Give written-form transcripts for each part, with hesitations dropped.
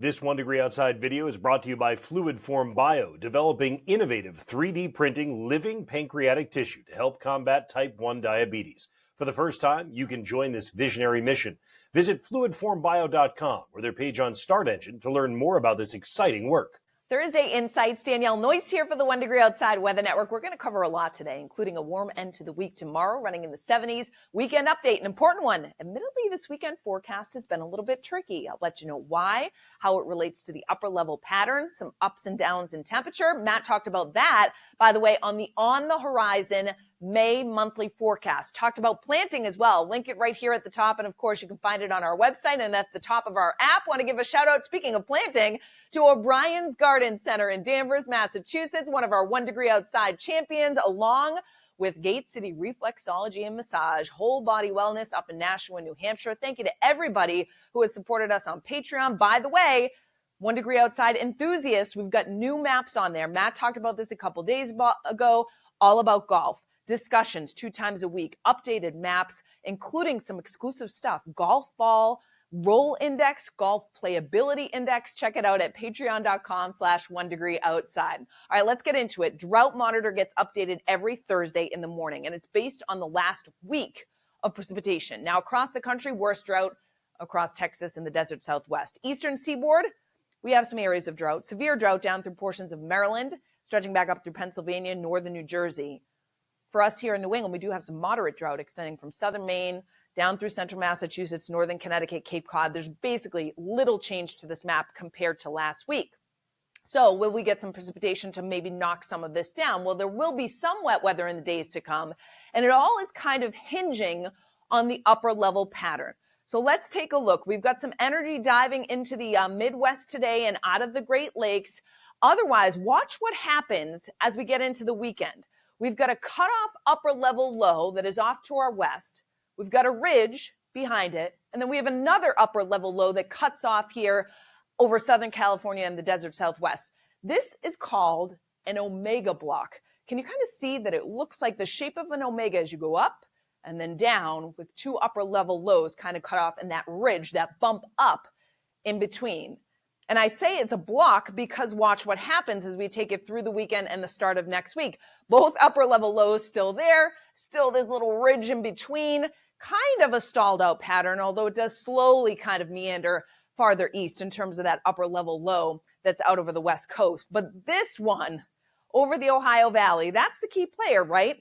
This 1 Degree Outside video is brought to you by Fluid Form Bio, developing innovative 3D printing living pancreatic tissue to help combat type 1 diabetes. For the first time, you can join this visionary mission. Visit fluidformbio.com or their page on Start Engine to learn more about this exciting work. Thursday Insights, Danielle Noyes here for the 1 Degree Outside Weather Network. We're going to cover a lot today, including a warm end to the week tomorrow, running in the 70s. Weekend update, an important one. Admittedly, this weekend forecast has been a little bit tricky. I'll let you know why, how it relates to the upper level pattern, some ups and downs in temperature. Matt talked about that, by the way, on the horizon May monthly forecast. Talked about planting as well. Link it right here at the top. And of course, you can find it on our website and at the top of our app. Want to give a shout out, speaking of planting, to O'Brien's Garden Center in Danvers, Massachusetts, one of our 1 Degree Outside champions, along with Gate City Reflexology and Massage, whole body wellness up in Nashua, New Hampshire. Thank you to everybody who has supported us on Patreon. By the way, 1 Degree Outside enthusiasts, we've got new maps on there. Matt talked about this a couple days ago, all about golf. Discussions 2 times a week, updated maps, including some exclusive stuff, golf ball, roll index, golf playability index. Check it out at patreon.com/1 Degree Outside. All right, let's get into it. Drought Monitor gets updated every Thursday in the morning, and it's based on the last week of precipitation. Now, across the country, worst drought across Texas and the desert Southwest. Eastern seaboard, we have some areas of drought. Severe drought down through portions of Maryland, stretching back up through Pennsylvania, northern New Jersey. For us here in New England, we do have some moderate drought extending from southern Maine down through central Massachusetts, northern Connecticut, Cape Cod. There's basically little change to this map compared to last week. So will we get some precipitation to maybe knock some of this down? Well, there will be some wet weather in the days to come, and it all is kind of hinging on the upper level pattern. So let's take a look. We've got some energy diving into the Midwest today and out of the Great Lakes. Otherwise, watch what happens as we get into the weekend. We've got a cutoff upper level low that is off to our west. We've got a ridge behind it. And then we have another upper level low that cuts off here over Southern California and the desert Southwest. This is called an omega block. Can you kind of see that it looks like the shape of an omega as you go up and then down, with 2 upper level lows kind of cut off, and that ridge, that bump up in between. And I say it's a block because watch what happens as we take it through the weekend and the start of next week. Both upper level lows still there, still this little ridge in between, kind of a stalled out pattern, although it does slowly kind of meander farther east in terms of that upper level low that's out over the west coast. But this one over the Ohio Valley, that's the key player, right?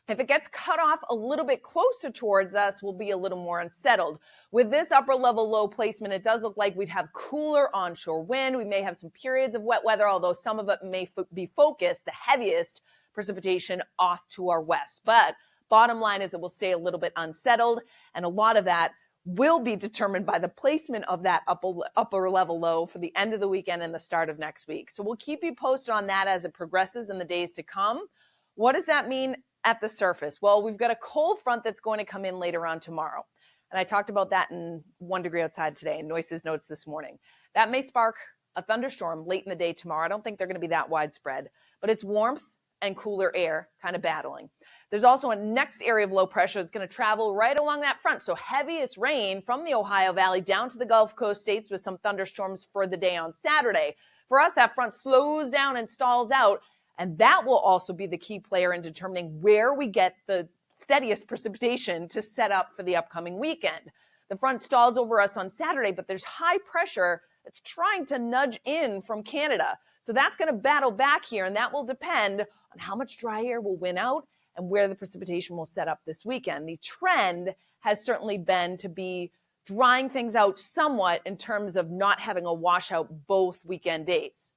If it gets cut off a little bit closer towards us, we'll be a little more unsettled. With this upper level low placement, it does look like we'd have cooler onshore wind. We may have some periods of wet weather, although some of it may be focused, the heaviest precipitation, off to our west. But bottom line is it will stay a little bit unsettled, and a lot of that will be determined by the placement of that upper level low for the end of the weekend and the start of next week. So we'll keep you posted on that as it progresses in the days to come. What does that mean at the surface? Well, we've got a cold front that's going to come in later on tomorrow. And I talked about that in 1 Degree Outside today in Noyes' notes this morning. That may spark a thunderstorm late in the day tomorrow. I don't think they're going to be that widespread, but it's warmth and cooler air kind of battling. There's also a next area of low pressure that's going to travel right along that front. So heaviest rain from the Ohio Valley down to the Gulf Coast states with some thunderstorms for the day on Saturday. For us, that front slows down and stalls out. And that will also be the key player in determining where we get the steadiest precipitation to set up for the upcoming weekend. The front stalls over us on Saturday, but there's high pressure that's trying to nudge in from Canada. So that's going to battle back here, and that will depend on how much dry air will win out and where the precipitation will set up this weekend. The trend has certainly been to be drying things out somewhat in terms of not having a washout both weekend days.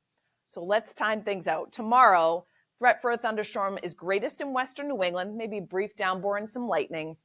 So let's time things out. Tomorrow, threat for a thunderstorm is greatest in western New England, maybe a brief downpour and some lightning,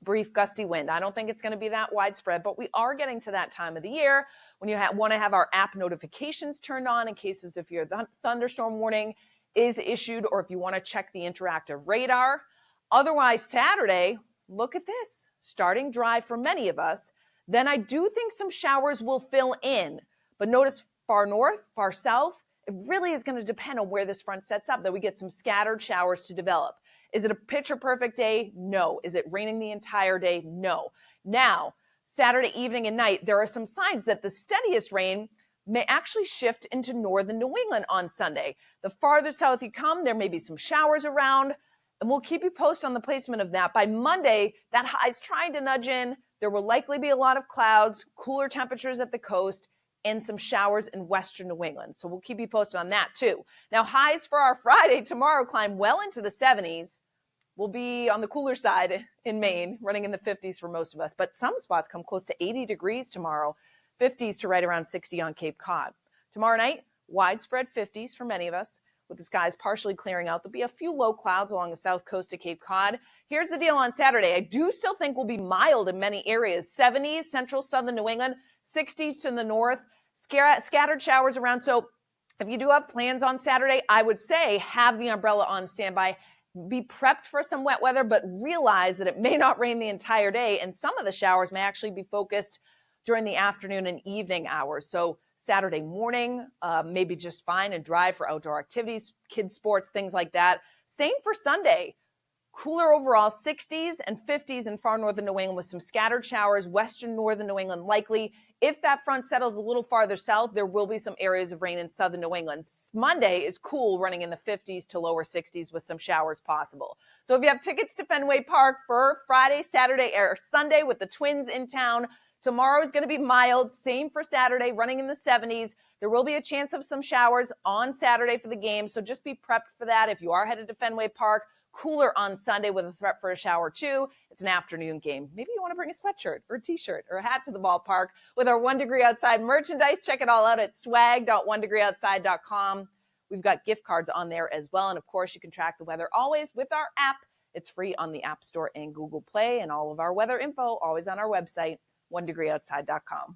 brief gusty wind. I don't think it's going to be that widespread, but we are getting to that time of the year when you want to have our app notifications turned on in cases if your thunderstorm warning is issued or if you want to check the interactive radar. Otherwise, Saturday, look at this, starting dry for many of us. Then I do think some showers will fill in, but notice far north, far south, it really is going to depend on where this front sets up, that we get some scattered showers to develop. Is it a picture perfect day? No. Is it raining the entire day? No. Now, Saturday evening and night, there are some signs that the steadiest rain may actually shift into northern New England on Sunday. The farther south you come, there may be some showers around, and we'll keep you posted on the placement of that. By Monday, that high is trying to nudge in. There will likely be a lot of clouds, cooler temperatures at the coast, and some showers in western New England. So we'll keep you posted on that too. Now, highs for our Friday tomorrow climb well into the 70s. We'll be on the cooler side in Maine, running in the 50s for most of us, but some spots come close to 80 degrees tomorrow, 50s to right around 60 on Cape Cod. Tomorrow night, widespread 50s for many of us, with the skies partially clearing out. There'll be a few low clouds along the south coast of Cape Cod. Here's the deal on Saturday. I do still think we'll be mild in many areas. 70s, central southern New England, 60s to the north, scattered showers around. So if you do have plans on Saturday, I would say have the umbrella on standby. Be prepped for some wet weather, but realize that it may not rain the entire day, and some of the showers may actually be focused during the afternoon and evening hours. So Saturday morning, maybe just fine and dry for outdoor activities, kids sports, things like that. Same for Sunday. Cooler overall, 60s and 50s in far northern New England with some scattered showers, western northern New England likely. If that front settles a little farther south, there will be some areas of rain in southern New England. Monday is cool, running in the 50s to lower 60s with some showers possible. So if you have tickets to Fenway Park for Friday, Saturday, or Sunday with the Twins in town, tomorrow is going to be mild. Same for Saturday, running in the 70s. There will be a chance of some showers on Saturday for the game, so just be prepped for that if you are headed to Fenway Park. Cooler on Sunday with a threat for a shower too. It's an afternoon game. Maybe you want to bring a sweatshirt or a t-shirt or a hat to the ballpark with our 1 Degree Outside merchandise. Check it all out at swag.onedegreeoutside.com. We've got gift cards on there as well. And of course, you can track the weather always with our app. It's free on the App Store and Google Play, and all of our weather info always on our website, onedegreeoutside.com.